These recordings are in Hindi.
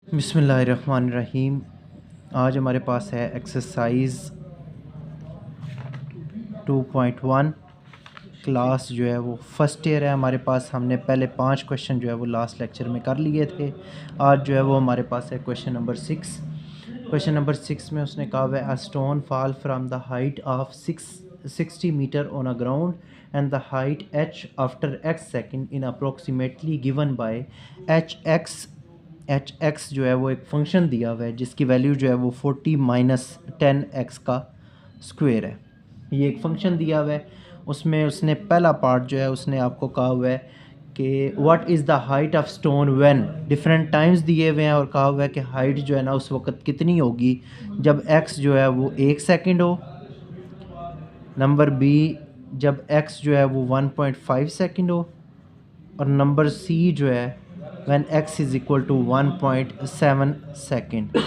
बिस्मिल्लाहिर्रहमानिर्रहीम। आज हमारे पास है एक्सरसाइज 2.1 क्लास जो है वो फ़र्स्ट ईयर है हमारे पास। हमने पहले 5 क्वेश्चन जो है वो लास्ट लेक्चर में कर लिए थे। आज जो है वो हमारे पास है क्वेश्चन नंबर 6। क्वेश्चन नंबर 6 में उसने कहा हुआ है, a stone fall from the height of 60 metre on a ground and the height h after x second in approximately given by h x जो है वो एक फंक्शन दिया हुआ है जिसकी वैल्यू जो है वो 40 माइनस 10x का स्क्वायर है। ये एक फंक्शन दिया हुआ है, उसमें उसने पहला पार्ट जो है उसने आपको कहा हुआ है कि what is the height of stone when, different times दिए हुए हैं और कहा हुआ है कि हाइट जो है ना उस वक्त कितनी होगी जब x जो है वो 1 सेकंड हो। नंबर बी, जब x जो है वो 1.5 सेकंड हो। और नंबर सी जो है when x is equal to 1.7 second.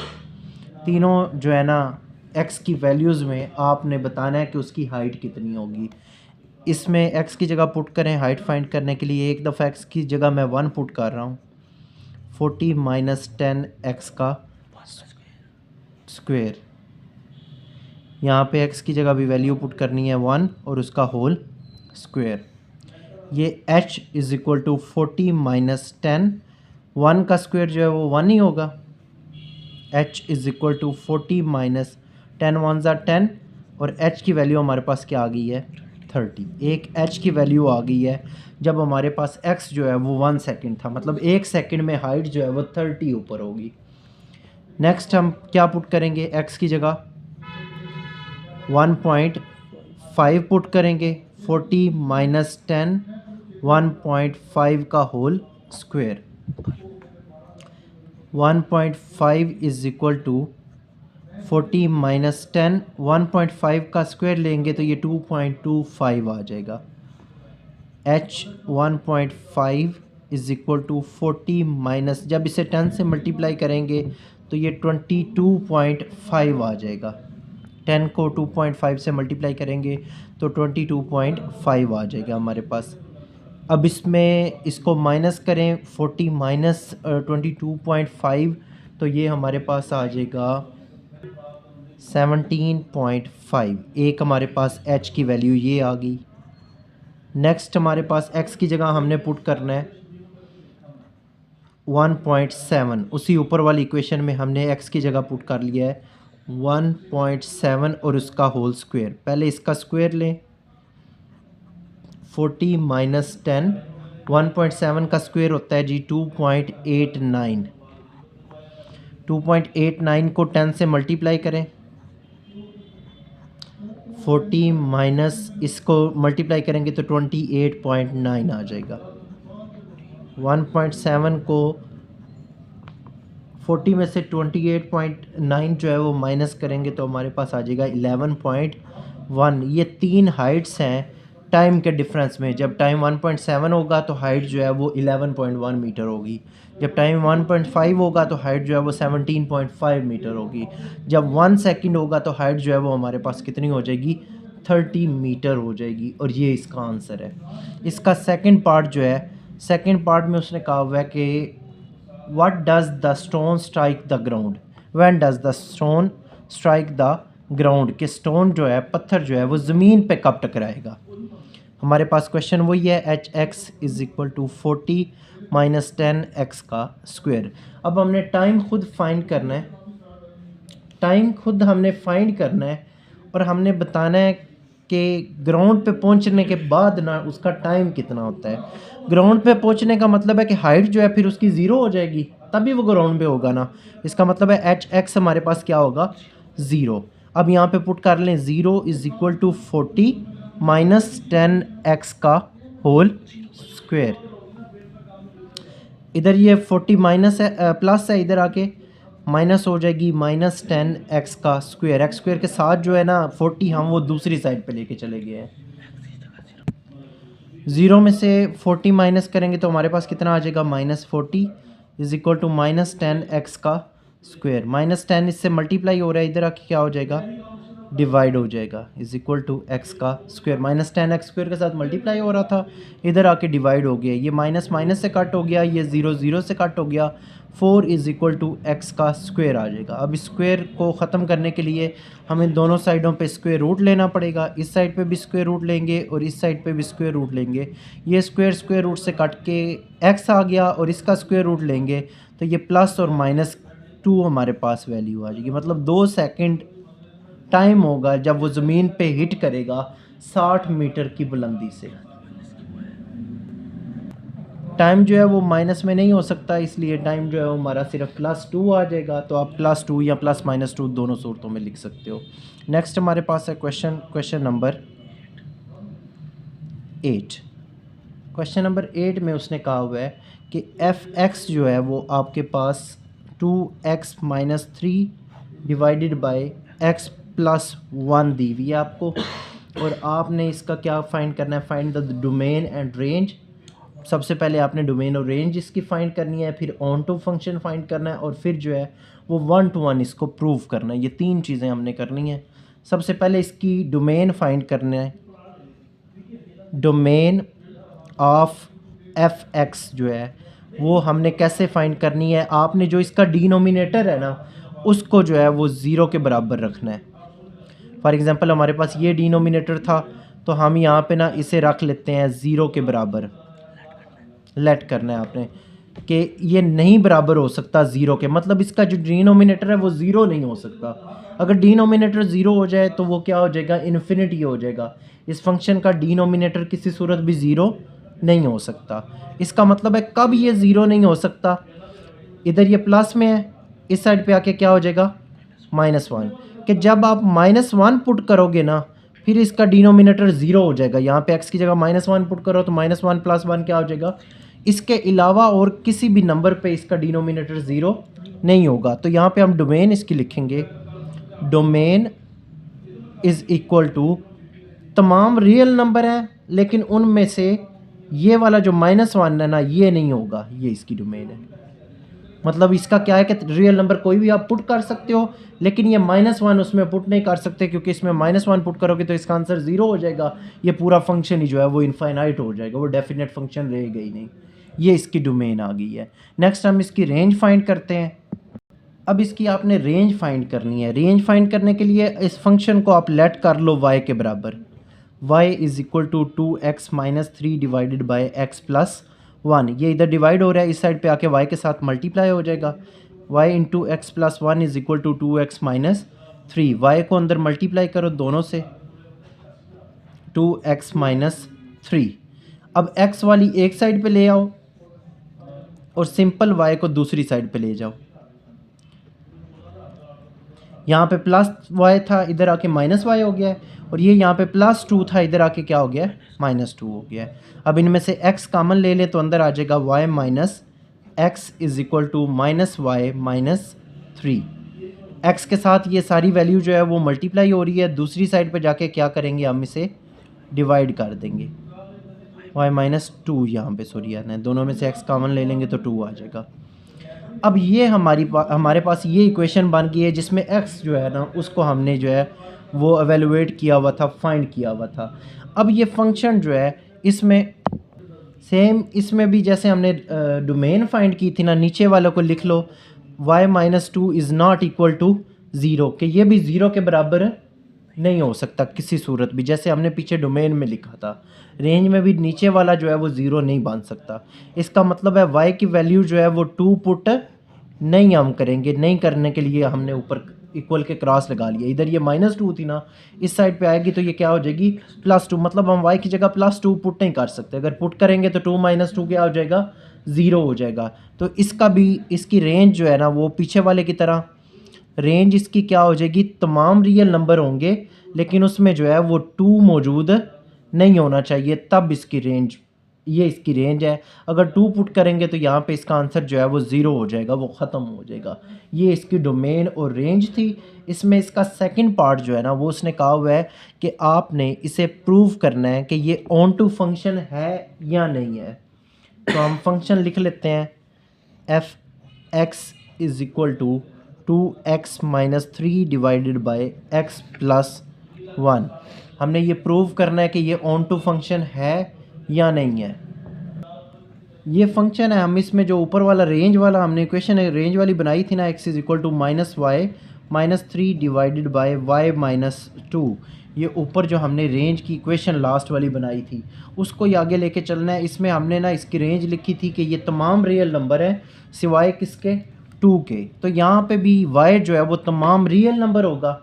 तीनों जो है ना x की वैल्यूज़ में आपने बताना है कि उसकी हाइट कितनी होगी। इसमें x की जगह पुट करें हाइट फाइंड करने के लिए। एक दफ़ा x की जगह मैं 1 पुट कर रहा हूँ, 40 माइनस 10x का स्क्वायर। यहाँ पे x की जगह भी वैल्यू पुट करनी है 1 और उसका होल स्क्वायर। ये h is equal to 40 minus 10, 1 का स्क्वायर जो है वो 1 ही होगा। h is equal to 40 minus 10 one ज़ा 10 और h की वैल्यू हमारे पास क्या आ गई है 30। एक h की वैल्यू आ गई है जब हमारे पास x जो है वो 1 सेकंड था, मतलब 1 सेकंड में हाइट जो है वो 30 ऊपर होगी। नेक्स्ट हम क्या पुट करेंगे, x की जगह 1.5 पुट करेंगे, 40 माइनस 10 1.5 का whole square. 1.5 is equal to 40 minus 10, 1.5 का स्क्वायर लेंगे तो ये 2.25 आ जाएगा। h 1.5 is equal to 40 minus, जब इसे 10 से मल्टीप्लाई करेंगे तो ये 22.5 आ जाएगा। 10 को 2.5 से मल्टीप्लाई करेंगे तो 22.5 आ जाएगा हमारे पास। अब इसमें इसको माइनस करें, 40 माइनस 22.5 तो ये हमारे पास आ जाएगा 17.5। एक हमारे पास h की वैल्यू ये आ गई। नेक्स्ट हमारे पास x की जगह हमने पुट करना है 1.7। उसी ऊपर वाली इक्वेशन में हमने x की जगह पुट कर लिया है 1.7 और उसका होल स्क्वायर। पहले इसका स्क्वायर लें, 40 माइनस 10, 1.7 का स्क्वायर होता है जी 2.89। 2.89 को 10 से मल्टीप्लाई करें, 40 माइनस इसको मल्टीप्लाई करेंगे तो 28.9 आ जाएगा। 1.7 को 40 में से 28.9 जो है वो माइनस करेंगे तो हमारे पास आ जाएगा 11.1। ये तीन हाइट्स हैं टाइम के डिफरेंस में। जब टाइम 1.7 होगा तो हाइट जो है वो 11.1 मीटर होगी। जब टाइम 1.5 होगा तो हाइट जो है वो 17.5 मीटर होगी। जब 1 सेकंड होगा तो हाइट जो है वो हमारे पास कितनी हो जाएगी 30 मीटर हो जाएगी। और ये इसका आंसर है। इसका सेकंड पार्ट जो है, सेकंड पार्ट में उसने कहा हुआ है कि What does the stone strike the ground? When does the stone strike the ground? कि स्टोन जो है, पत्थर जो है वो ज़मीन पे कब टकराएगा। हमारे पास क्वेश्चन वही है, H X is equal to 40 minus 10x का स्क्वायर। अब हमने टाइम खुद फाइंड करना है, टाइम खुद हमने फाइंड करना है और हमने बताना है कि ग्राउंड पे पहुंचने के बाद ना उसका टाइम कितना होता है। ग्राउंड पे पहुंचने का मतलब है कि हाइट जो है फिर उसकी ज़ीरो हो जाएगी तभी वो ग्राउंड पे होगा ना। इसका मतलब है एच एक्स हमारे पास क्या होगा 0। अब यहाँ पे पुट कर लें 0 is equal to 40 minus 10x का होल स्क्वायर। इधर ये 40 माइनस है, प्लस है, इधर आके माइनस हो जाएगी माइनस 10x का स्क्वायर। एक्स स्क्वायर के साथ जो है ना 40 हम वो दूसरी साइड पे लेके चले गए हैं। 0 में से 40 माइनस करेंगे तो हमारे पास कितना आ जाएगा minus 40 is equal to minus 10x का स्क्वायर। माइनस 10 इससे मल्टीप्लाई हो रहा है, इधर आके क्या हो जाएगा डिवाइड हो जाएगा इज इक्वल टू एक्स का स्क्वायर, माइनस 10x स्क्वायर के साथ मल्टीप्लाई हो रहा था, इधर आके डिवाइड हो गया, ये माइनस माइनस से कट हो गया, ये 0 0 से कट हो गया, 4 इज इक्वल टू एक्स का स्क्वायर आ जाएगा। अब स्क्वायर को ख़त्म करने के लिए हमें दोनों साइडों पे स्क्वायर रूट लेना पड़ेगा, इस साइड पे भी स्क्वायर रूट लेंगे और इस साइड पे भी स्क्वायर रूट लेंगे, ये स्क्वायर रूट से कट के एक्स आ गया और इसका स्क्वायर रूट लेंगे तो ये प्लस और माइनस 2 हमारे पास वैल्यू आ जाएगी। मतलब 2 सेकंड टाइम होगा जब वो ज़मीन पे हिट करेगा 60 मीटर की बुलंदी से। टाइम जो है वो माइनस में नहीं हो सकता, इसलिए टाइम जो है वो हमारा सिर्फ +2 आ जाएगा। तो आप +2 या +-2 दोनों सूरतों में लिख सकते हो। नेक्स्ट हमारे पास है क्वेश्चन नंबर 8। क्वेश्चन नंबर 8 में उसने कहा हुआ है कि f(x) जो है वो आपके पास 2x - 3 डिवाइडेड बाय x + 1 दी हुई है आपको, और आपने इसका क्या फाइंड करना है, find the domain and range. सबसे पहले आपने डोमेन और रेंज इसकी फाइंड करनी है, फिर ऑन टू फंक्शन फाइंड करना है, और फिर जो है वो 1 to 1 इसको प्रूव करना है। ये 3 चीज़ें हमने करनी है। सबसे पहले इसकी डोमेन फाइंड करना है, डोमेन ऑफ f(x) जो है वो हमने कैसे फाइंड करनी है। आपने जो इसका डिनोमिनेटर है ना उसको जो है वो 0 के बराबर रखना है। फॉर एग्ज़ाम्पल हमारे पास ये डिनोमिनेटर था तो हम यहाँ पे ना इसे रख लेते हैं 0 के बराबर। लेट करना है आपने कि ये नहीं बराबर हो सकता 0 के, मतलब इसका जो डिनोमिनेटर है वो 0 नहीं हो सकता। अगर डिनोमिनेटर 0 हो जाए तो वो क्या हो जाएगा, इन्फिनिटी हो जाएगा। इस फंक्शन का डिनोमिनेटर किसी सूरत भी 0 नहीं हो सकता। इसका मतलब है कब ये 0 नहीं हो सकता, इधर ये प्लस में है, इस साइड पे आके क्या हो जाएगा -1, कि जब आप -1 पुट करोगे ना फिर इसका डिनोमिनेटर 0 हो जाएगा। यहाँ पे x की जगह -1 पुट करो तो -1 + 1 क्या हो जाएगा, इसके अलावा और किसी भी नंबर पे इसका डिनोमिनेटर 0 नहीं होगा। तो यहाँ पे हम डोमेन इसकी लिखेंगे, डोमेन इज़ इक्वल टू तमाम रियल नंबर हैं लेकिन उनमें से ये वाला जो -1 है ना ये नहीं होगा, ये इसकी डोमेन है। मतलब इसका क्या है कि रियल नंबर कोई भी आप पुट कर सकते हो लेकिन ये -1 उसमें पुट नहीं कर सकते, क्योंकि इसमें -1 पुट करोगे तो इसका आंसर 0 हो जाएगा। ये पूरा फंक्शन ही जो है वो इनफाइनाइट हो जाएगा, वो डेफिनेट फंक्शन रहेगा ही नहीं। ये इसकी डोमेन आ गई है। नेक्स्ट हम इसकी रेंज फाइंड करते हैं। अब इसकी आपने रेंज फाइंड करनी है। रेंज फाइंड करने के लिए इस फंक्शन को आप लेट कर लो y के बराबर, y is equal to 2x - 3 divided by x + 1। ये इधर डिवाइड हो रहा है, इस साइड पे आके y के साथ मल्टीप्लाई हो जाएगा। y × x + 1 is equal to 2x - 3। y को अंदर मल्टीप्लाई करो दोनों से, 2x - 3। अब x वाली एक साइड पे ले आओ और सिंपल y को दूसरी साइड पे ले जाओ। यहाँ पे +y था, इधर आके -y हो गया है, और ये यहाँ पे +2 था, इधर आके क्या हो गया है, -2 हो गया है। अब इनमें से x कॉमन ले ले तो अंदर आ जाएगा y - x is equal to -y - 3। x के साथ ये सारी वैल्यू जो है वो मल्टीप्लाई हो रही है, दूसरी साइड पे जाके क्या करेंगे, हम इसे डिवाइड कर देंगे। y - 2 यहाँ पे सॉरी आना है, दोनों में से x कॉमन ले लेंगे तो 2 आ जाएगा। अब ये हमारे पास ये इक्वेशन बन गई है जिसमें x जो है ना उसको हमने जो है वो एवेलुएट किया हुआ था, फाइंड किया हुआ था। अब ये फंक्शन जो है इसमें सेम, इसमें भी जैसे हमने डोमेन फाइंड की थी ना, नीचे वालों को लिख लो, y - 2 is not equal to 0, कि ये भी 0 के बराबर नहीं हो सकता किसी सूरत भी, जैसे हमने पीछे डोमेन में लिखा था। रेंज में भी नीचे वाला जो है वो 0 नहीं बन सकता। इसका मतलब है y की वैल्यू जो है वो 2 पुट नहीं हम करेंगे, नहीं करने के लिए हमने ऊपर इक्वल के क्रॉस लगा लिया। इधर ये -2 थी ना, इस साइड पे आएगी तो ये क्या हो जाएगी +2, मतलब हम y की जगह +2 पुट नहीं कर सकते। अगर पुट करेंगे तो 2 - 2 क्या हो जाएगा, 0 हो जाएगा। तो इसका भी, इसकी रेंज जो है ना वो पीछे वाले की तरह रेंज इसकी क्या हो जाएगी, तमाम रियल नंबर होंगे लेकिन उसमें जो है वो 2 मौजूद नहीं होना चाहिए, तब इसकी रेंज, ये इसकी रेंज है। अगर 2 पुट करेंगे तो यहाँ पे इसका आंसर जो है वो 0 हो जाएगा, वो ख़त्म हो जाएगा। ये इसकी डोमेन और रेंज थी। इसमें इसका सेकंड पार्ट जो है ना वो उसने कहा हुआ है कि आपने इसे प्रूव करना है कि ये ऑन टू फंक्शन है या नहीं है। तो हम फंक्शन लिख लेते हैं, f(x) is equal to 2x minus 3 divided by x plus 1। हमने ये प्रूव करना है कि ये ऑन टू फंक्शन है या नहीं है। ये फंक्शन है, हम इसमें जो ऊपर वाला रेंज वाला हमने इक्वेशन है रेंज वाली बनाई थी ना, x is equal to minus Y minus 3 divided by y minus 2। ये ऊपर जो हमने रेंज की इक्वेशन लास्ट वाली बनाई थी उसको ही आगे लेके चलना है। इसमें हमने ना इसकी रेंज लिखी थी कि ये तमाम रियल नंबर हैं सिवाय किसके, 2 के। तो यहाँ पे भी y जो है वो तमाम रियल नंबर होगा।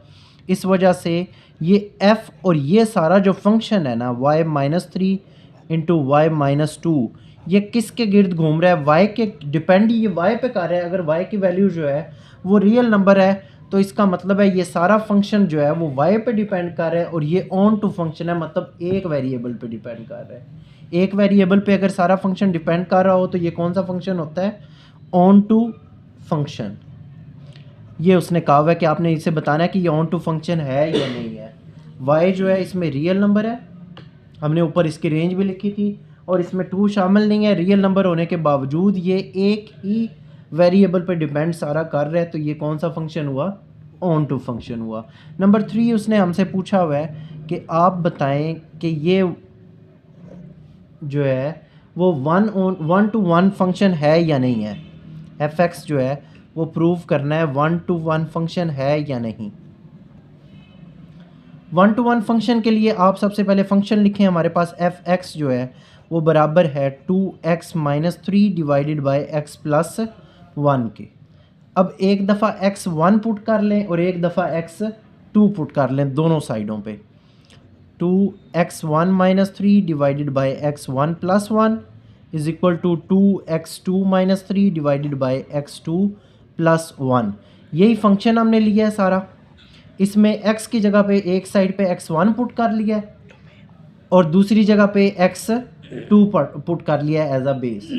इस वजह से ये f और ये सारा जो फंक्शन है ना y minus 3 into Y minus 2 ये किसके गिर्द घूम रहा है, y के डिपेंड ये y पे कर रहा है। अगर y की वैल्यू जो है वो रियल नंबर है तो इसका मतलब है ये सारा फंक्शन जो है वो y पे डिपेंड कर रहा है और ये ऑन टू फंक्शन है, मतलब एक वेरिएबल पे डिपेंड कर रहा है। एक वेरिएबल पे अगर सारा फंक्शन डिपेंड कर रहा हो तो ये कौन सा फंक्शन होता है, ऑन टू फंक्शन। ये उसने कहा हुआ है कि आपने इसे बताना है कि ये ऑन टू फंक्शन है या नहीं है। y जो है इसमें रियल नंबर है, हमने ऊपर इसकी रेंज भी लिखी थी, और इसमें 2 शामिल नहीं है। रियल नंबर होने के बावजूद ये एक ही वेरिएबल पे डिपेंड सारा कर रहा है, तो ये कौन सा फंक्शन हुआ, ऑन टू फंक्शन हुआ। नंबर 3 उसने हमसे पूछा हुआ है कि आप बताएं कि ये जो है वो 1 to 1 फंक्शन है या नहीं है। f(x) जो है वो प्रूव करना है 1 to 1 फंक्शन है या नहीं। 1 to 1 फंक्शन के लिए आप सबसे पहले फंक्शन लिखें। हमारे पास f(x) जो है वो बराबर है 2x minus 3 divided by x plus 1 के। अब एक दफ़ा x1 पुट कर लें और एक दफ़ा x2 पुट कर लें दोनों साइडों पे। 2x1 minus 3 divided by x1 plus 1 is equal to 2x2 minus 3 divided by x2 plus 1। यही फंक्शन हमने लिया है सारा। इसमें x की जगह पे एक साइड पे x1 पुट कर लिया है और दूसरी जगह पे x2 पुट कर लिया है एज अ बेस।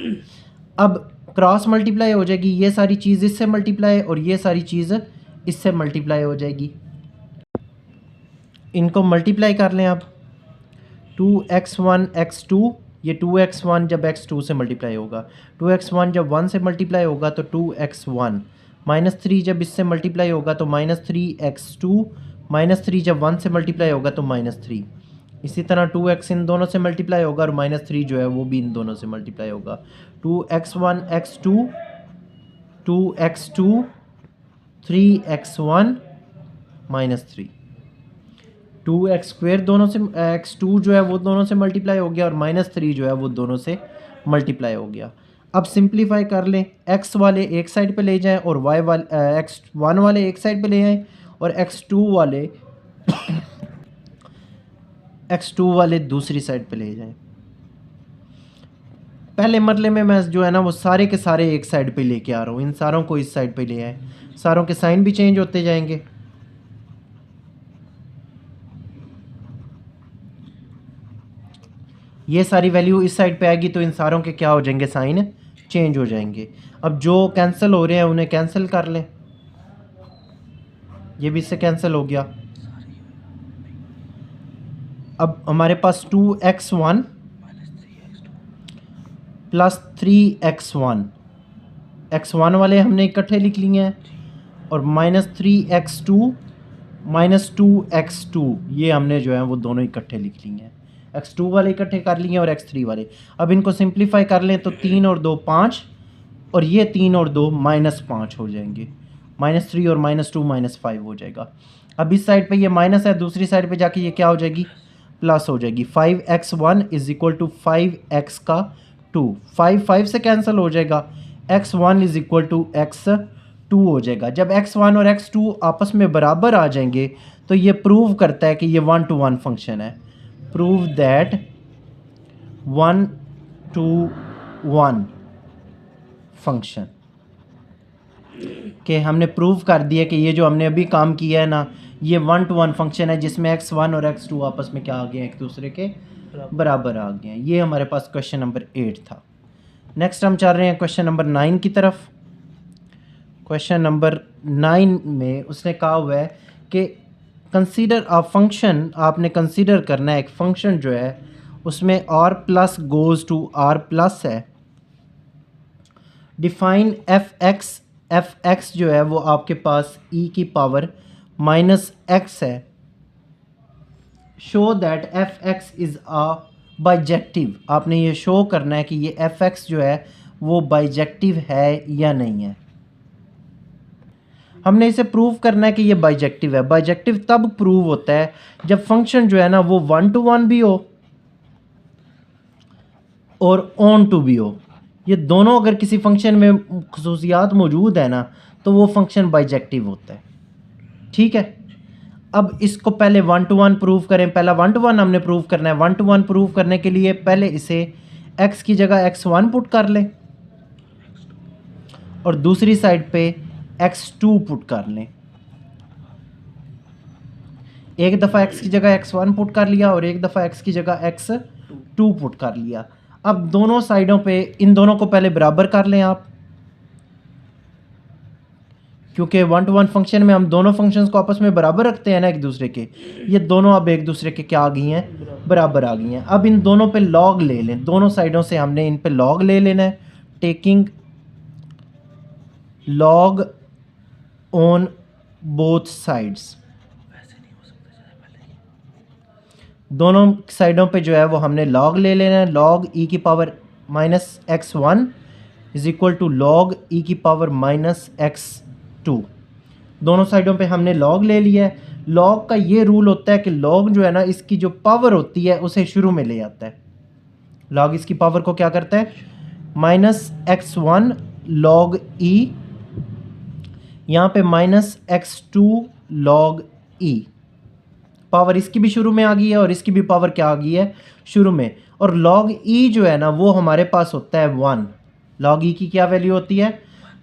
अब क्रॉस मल्टीप्लाई हो जाएगी, ये सारी चीज़ इससे मल्टीप्लाई और ये सारी चीज़ इससे मल्टीप्लाई हो जाएगी। इनको मल्टीप्लाई कर लें आप। 2x1 x2, ये 2x1 जब x2 से मल्टीप्लाई होगा, 2x1 जब 1 से मल्टीप्लाई होगा तो 2x1 माइनस 3 जब इससे मल्टीप्लाई होगा तो माइनस 3x2 माइनस 3 जब 1 से मल्टीप्लाई होगा तो माइनस 3। इसी तरह 2x इन दोनों से मल्टीप्लाई होगा और माइनस 3 जो है वो भी इन दोनों से मल्टीप्लाई होगा। 2x1 x2 2x2 3x1 minus 3 2x square दोनों से x2 जो है वो दोनों से मल्टीप्लाई हो गया और माइनस 3 जो है वो दोनों से मल्टीप्लाई हो गया। अब सिंप्लीफाई कर लें, x वाले एक साइड पे ले जाएं और y वाले x1 वाले एक साइड पे ले आएँ और x2 वाले दूसरी साइड पे ले जाएं। पहले मरले में मैं जो है ना वो सारे के सारे एक साइड पे लेके आ रहा हूँ, इन सारों को इस साइड पे ले आए, सारों के साइन भी चेंज होते जाएंगे। ये सारी वैल्यू इस साइड पे आएगी तो इन सारों के क्या हो जाएंगे, साइन चेंज हो जाएंगे। अब जो कैंसिल हो रहे हैं उन्हें कैंसिल कर लें, ये भी इससे कैंसिल हो गया। अब हमारे पास 2x1 प्लस 3x1, x1 वाले हमने इकट्ठे लिख लिए हैं और माइनस 3x2 माइनस 2x2 ये हमने जो है वो दोनों इकट्ठे लिख लिए हैं। x2 वाले इकट्ठे कर लिए और x3 वाले। अब इनको सिंप्लीफाई कर लें तो 3 और 2 5 और ये 3 और 2 माइनस 5 हो जाएंगे। माइनस 3 और माइनस 2 माइनस 5 हो जाएगा। अब इस साइड पे ये माइनस है, दूसरी साइड पे जाके ये क्या हो जाएगी, प्लस हो जाएगी। 5x1 is equal to 5x का 2, 5 से कैंसिल हो जाएगा। x1 is equal to x2 हो जाएगा। जब x1 और x2 आपस में बराबर आ जाएंगे तो ये प्रूव करता है कि ये 1 to 1 फंक्शन है। प्रूव दैट 1 to 1 फंक्शन कि हमने प्रूव कर दिया कि ये जो हमने अभी काम किया है ना ये 1 to 1 फंक्शन है जिसमें x1 और x2 आपस में क्या आ गए हैं, एक दूसरे के बराबर आ गए हैं। ये हमारे पास क्वेश्चन नंबर 8 था। नेक्स्ट हम चल रहे हैं क्वेश्चन नंबर 9 की तरफ। क्वेश्चन नंबर 9 में उसने कहा हुआ है कि कंसीडर अ फंक्शन, आपने कंसीडर करना है एक फंक्शन जो है उसमें r plus goes to r plus है। डिफाइन f(x) एफ एक्स जो है वो आपके पास ई की पावर माइनस एक्स है, show that f x is a bijective. आपने ये शो करना है कि ये एफ एक्स जो है वो बाइजेक्टिव है या नहीं है। हमने इसे प्रूव करना है कि ये बाइजेक्टिव है। बाइजेक्टिव तब प्रूव होता है जब फंक्शन जो है ना वो 1 to 1 भी हो और ऑन टू भी हो। ये दोनों अगर किसी फंक्शन में खसूसियात मौजूद है ना तो वो फंक्शन बाइजेक्टिव होता है। ठीक है, अब इसको पहले 1 to 1 प्रूव करें। पहला 1 to 1 हमने प्रूव करना है। 1 to 1 प्रूव करने के लिए पहले इसे x की जगह x1 पुट कर लें और दूसरी साइड पे x2 पुट कर लें। एक दफ़ा x की जगह x1 पुट कर लिया और एक दफ़ा x की जगह x2 पुट कर लिया। अब दोनों साइडों पे इन दोनों को पहले बराबर कर लें आप, क्योंकि 1 to 1 फंक्शन में हम दोनों फंक्शंस को आपस में बराबर रखते हैं ना एक दूसरे के। ये दोनों अब एक दूसरे के क्या आ गई हैं, बराबर आ गई हैं। अब इन दोनों पे लॉग ले लें, दोनों साइडों से हमने इन पे लॉग ले लेना है। Taking log on both sides, दोनों साइडों पे जो है वो हमने लॉग ले लेना है। लॉग ई की power minus x1 is equal to log e की पावर माइनस x2। दोनों साइडों पे हमने लॉग ले लिया है। लॉग का ये रूल होता है कि लॉग जो है ना इसकी जो पावर होती है उसे शुरू में ले आता है। लॉग इसकी पावर को क्या करता है, माइनस x1 लॉग ई, यहाँ पे माइनस x2 लॉग ई। पावर इसकी भी शुरू में आ गई है और इसकी भी पावर क्या आ गई है, शुरू में। और लॉग ई जो है ना वो हमारे पास होता है 1। लॉग ई की क्या वैल्यू होती है,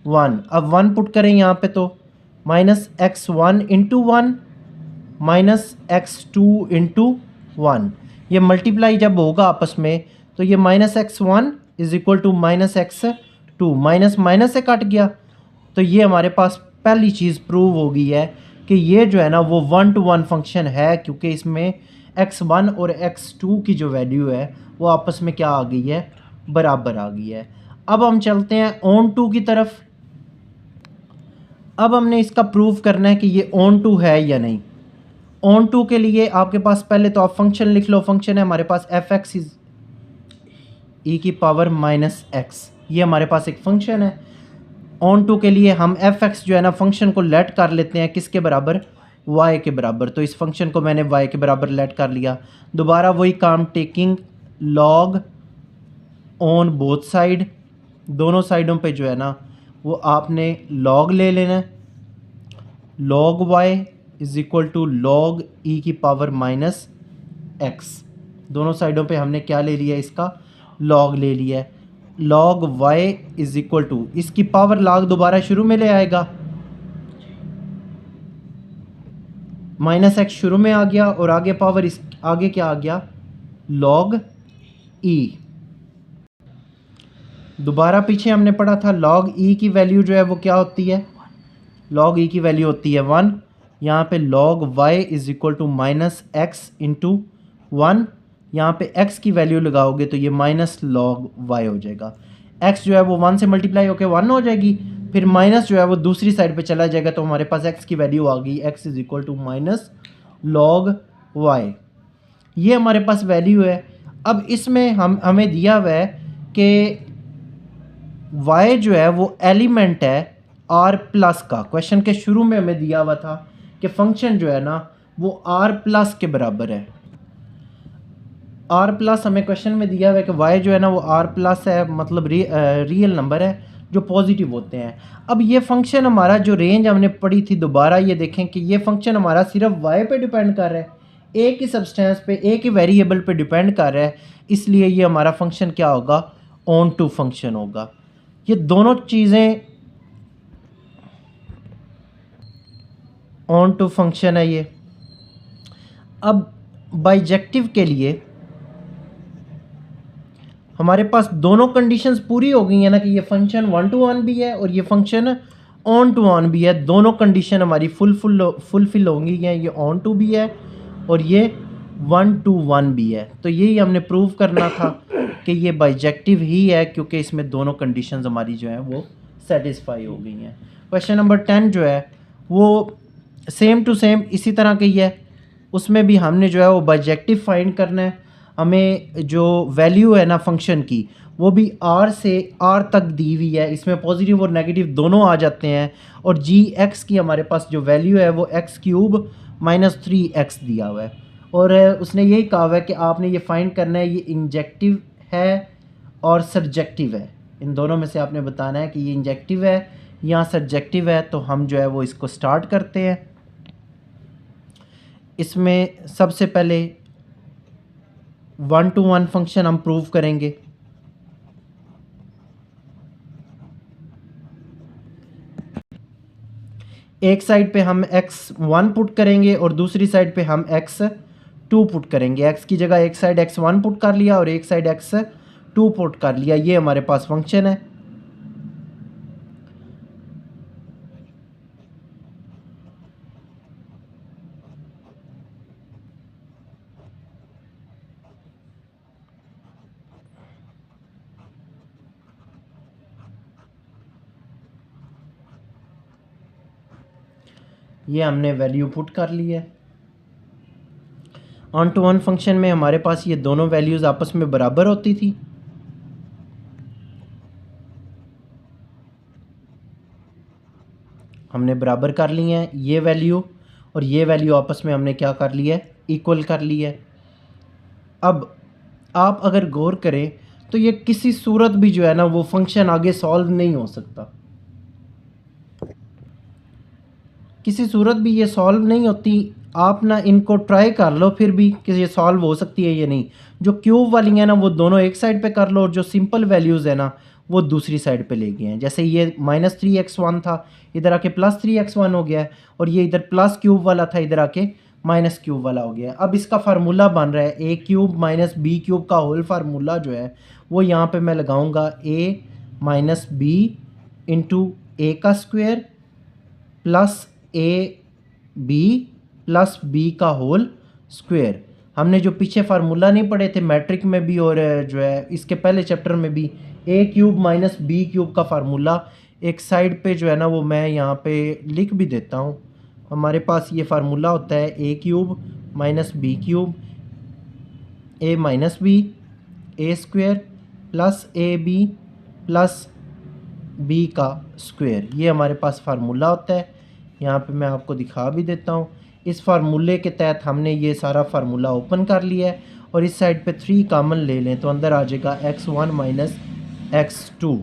1। अब 1 पुट करें यहाँ पे तो minus x1 into 1 minus x2 into 1। ये मल्टीप्लाई जब होगा आपस में तो ये minus x1 is equal to minus x2, minus minus से कट गया। तो ये हमारे पास पहली चीज़ प्रूव हो गई है कि ये जो है ना वो 1 to 1 फंक्शन है, क्योंकि इसमें x1 और x2 की जो वैल्यू है वो आपस में क्या आ गई है, बराबर आ गई है। अब हम चलते हैं ऑन टू की तरफ। अब हमने इसका प्रूव करना है कि ये ऑन टू है या नहीं। ऑन टू के लिए आपके पास पहले तो आप फंक्शन लिख लो। फंक्शन है हमारे पास एफ एक्स इज ई की पावर माइनस एक्स, ये हमारे पास एक फंक्शन है। ऑन टू के लिए हम एफ एक्स जो है ना फंक्शन को लेट कर लेते हैं किसके बराबर, वाई के बराबर। तो इस फंक्शन को मैंने वाई के बराबर लेट कर लिया। दोबारा वही काम, taking log on both side, दोनों साइडों पे जो है ना वो आपने लॉग ले लेना है। Log y is equal to log e की पावर माइनस एक्स। दोनों साइडों पे हमने क्या ले लिया, इसका लॉग ले लिया है। Log y is equal to, इसकी पावर लॉग दोबारा शुरू में ले आएगा, माइनस एक्स शुरू में आ गया और आगे पावर इस आगे क्या आ गया, लॉग ई। दोबारा पीछे हमने पढ़ा था लॉग ई की वैल्यू जो है वो क्या होती है, लॉग ई की वैल्यू होती है 1। यहाँ पे log y is equal to minus x into 1। यहाँ पे x की वैल्यू लगाओगे तो ये माइनस लॉग वाई हो जाएगा। x जो है वो 1 से मल्टीप्लाई होकर 1 हो जाएगी, फिर माइनस जो है वो दूसरी साइड पे चला जाएगा तो हमारे पास x की वैल्यू आ गई, x is equal to minus log y. ये हमारे पास वैल्यू है। अब इसमें हमें दिया हुआ है कि y जो है वो एलिमेंट है r प्लस का। क्वेश्चन के शुरू में हमें दिया हुआ था कि फंक्शन जो है ना वो r प्लस के बराबर है। r प्लस हमें क्वेश्चन में दिया हुआ है कि y जो है ना वो r प्लस है, मतलब रियल नंबर है जो पॉजिटिव होते हैं। अब ये फंक्शन हमारा जो रेंज हमने पढ़ी थी, दोबारा ये देखें कि ये फंक्शन हमारा सिर्फ y पे डिपेंड कर रहा है, एक ही सब्सटेंस पे, एक ही वेरिएबल पे डिपेंड कर रहा है, इसलिए ये हमारा फंक्शन क्या होगा, ऑन टू फंक्शन होगा। ये दोनों चीज़ें ऑन टू फंक्शन है ये। अब बाइजेक्टिव के लिए हमारे पास दोनों कंडीशंस पूरी हो गई है ना कि ये फंक्शन 1 to 1 भी है और ये फंक्शन ऑन टू ऑन भी है। दोनों कंडीशन हमारी फुलफिल होंगी हैं, ये ऑन टू भी है और ये 1 to 1 भी है। तो यही हमने प्रूव करना था कि ये बाइजेक्टिव ही है, क्योंकि इसमें दोनों कंडीशंस हमारी जो हैं वो सेटिस्फाई हो गई हैं। क्वेश्चन नंबर 10 जो है वो सेम टू सेम इसी तरह की है। उसमें भी हमने जो है वो बाइजेक्टिव फाइंड करना है। हमें जो वैल्यू है ना फंक्शन की वो भी r से r तक दी हुई है, इसमें पॉजिटिव और नेगेटिव दोनों आ जाते हैं। और जी एक्स की हमारे पास जो वैल्यू है वो एक्स क्यूब माइनस 3x दिया हुआ है। और उसने यही कहा हुआ है कि आपने ये फाइंड करना है ये इंजेक्टिव है और सब्जेक्टिव है, इन दोनों में से आपने बताना है कि ये इंजेक्टिव है या सब्जेक्टिव है। तो हम जो है वो इसको स्टार्ट करते हैं। इसमें सबसे पहले 1 to 1 फंक्शन हम प्रूव करेंगे। एक साइड पे हम x1 पुट करेंगे और दूसरी साइड पे हम x2 पुट करेंगे। x की जगह एक साइड x1 पुट कर लिया और एक साइड x2 पुट कर लिया। ये हमारे पास फंक्शन है। ये हमने वैल्यू पुट कर ली है। 1 to 1 फंक्शन में हमारे पास ये दोनों वैल्यूज़ आपस में बराबर होती थी। हमने बराबर कर ली है ये वैल्यू और ये वैल्यू आपस में हमने क्या कर ली है, इक्वल कर ली है। अब आप अगर गौर करें तो ये किसी सूरत भी जो है ना वो फंक्शन आगे सॉल्व नहीं हो सकता, किसी सूरत भी ये सॉल्व नहीं होती। आप ना इनको ट्राई कर लो फिर भी कि ये सॉल्व हो सकती है या नहीं। जो क्यूब वाली है ना वो दोनों एक साइड पे कर लो और जो सिंपल वैल्यूज़ है ना वो दूसरी साइड पे ले गए हैं। जैसे ये -3x1 था, इधर आके +3x1 हो गया है, और ये इधर प्लस क्यूब वाला था, इधर आके माइनस क्यूब वाला हो गया है। अब इसका फार्मूला बन रहा है a³ - b³ का होल फार्मूला जो है वो यहाँ पे मैं लगाऊंगा a - b इंटू a का square plus ab plus b का होल स्क्वायर। हमने जो पीछे फार्मूला नहीं पढ़े थे मैट्रिक में भी और जो है इसके पहले चैप्टर में भी, a³ - b³ का फार्मूला एक साइड पे जो है ना वो मैं यहाँ पे लिख भी देता हूँ। हमारे पास ये फार्मूला होता है a³ - b³ a - b a square plus ab plus b का स्क्वायर। ये हमारे पास फार्मूला होता है। यहाँ पे मैं आपको दिखा भी देता हूँ। इस फार्मूले के तहत हमने ये सारा फार्मूला ओपन कर लिया है और इस साइड पे 3 कॉमन ले लें तो अंदर आ जाएगा x1 - x2।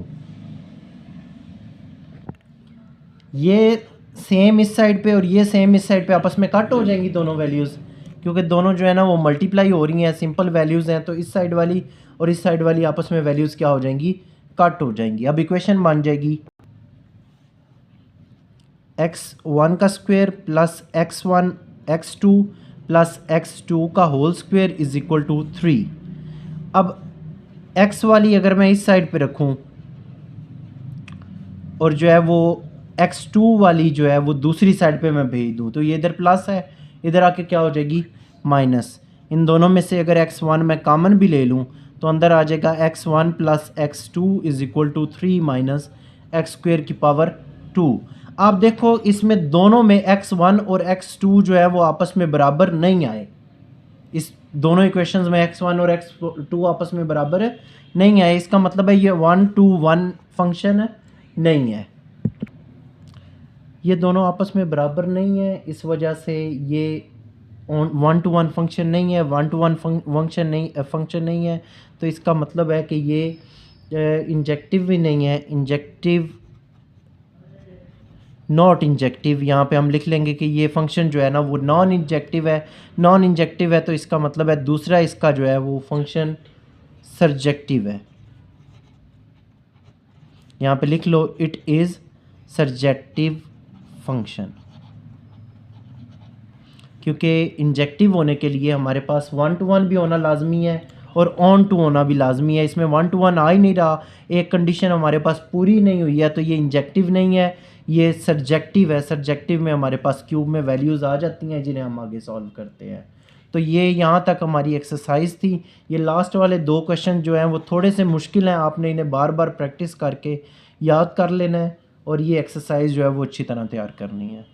ये सेम इस साइड पे और ये सेम इस साइड पे आपस में कट हो जाएंगी दोनों वैल्यूज़, क्योंकि दोनों जो है ना वो मल्टीप्लाई हो रही हैं, सिंपल वैल्यूज़ हैं। तो इस साइड वाली और इस साइड वाली आपस में वैल्यूज़ क्या हो जाएंगी, कट हो जाएंगी। अब इक्वेशन बन जाएगी x1 का square plus x2 plus x2 का whole square is equal to 3। अब x वाली अगर मैं इस साइड पे रखूं और जो है वो x2 वाली जो है वो दूसरी साइड पे मैं भेज दूं तो ये इधर प्लस है, इधर आके क्या हो जाएगी माइनस। इन दोनों में से अगर x1 मैं कॉमन भी ले लूं तो अंदर आ जाएगा x1 plus x2 is equal to 3 minus x² की पावर 2। आप देखो इसमें दोनों में x1 और x2 जो है वो आपस में बराबर नहीं आए। इस दोनों इक्वेशंस में x1 और x2 आपस में बराबर नहीं आए। इसका मतलब है ये 1 to 1 फंक्शन नहीं है, ये दोनों आपस में बराबर नहीं है। इस वजह से ये 1 to 1 फंक्शन नहीं है, 1 to 1 फंक्शन नहीं है। तो इसका मतलब है कि ये इंजेक्टिव भी नहीं है, इंजेक्टिव नॉट इंजेक्टिव। यहाँ पे हम लिख लेंगे कि ये फंक्शन जो है ना वो नॉन इंजेक्टिव है। नॉन इंजेक्टिव है तो इसका मतलब है दूसरा इसका जो है वो फंक्शन सर्जेक्टिव है। यहाँ पे लिख लो इट इज़ सर्जेक्टिव फंक्शन, क्योंकि इंजेक्टिव होने के लिए हमारे पास 1 to 1 भी होना लाजमी है और ऑन टू होना भी लाजमी है। इसमें 1 to 1 आ ही नहीं रहा, एक कंडीशन हमारे पास पूरी नहीं हुई है, तो ये इंजेक्टिव नहीं है, ये सर्जेक्टिव है। सर्जेक्टिव में हमारे पास क्यूब में वैल्यूज़ आ जाती हैं जिन्हें हम आगे सॉल्व करते हैं। तो ये यहाँ तक हमारी एक्सरसाइज थी। ये लास्ट वाले 2 क्वेश्चन जो हैं वो थोड़े से मुश्किल हैं, आपने इन्हें बार बार प्रैक्टिस करके याद कर लेना है और ये एक्सरसाइज जो है वो अच्छी तरह तैयार करनी है।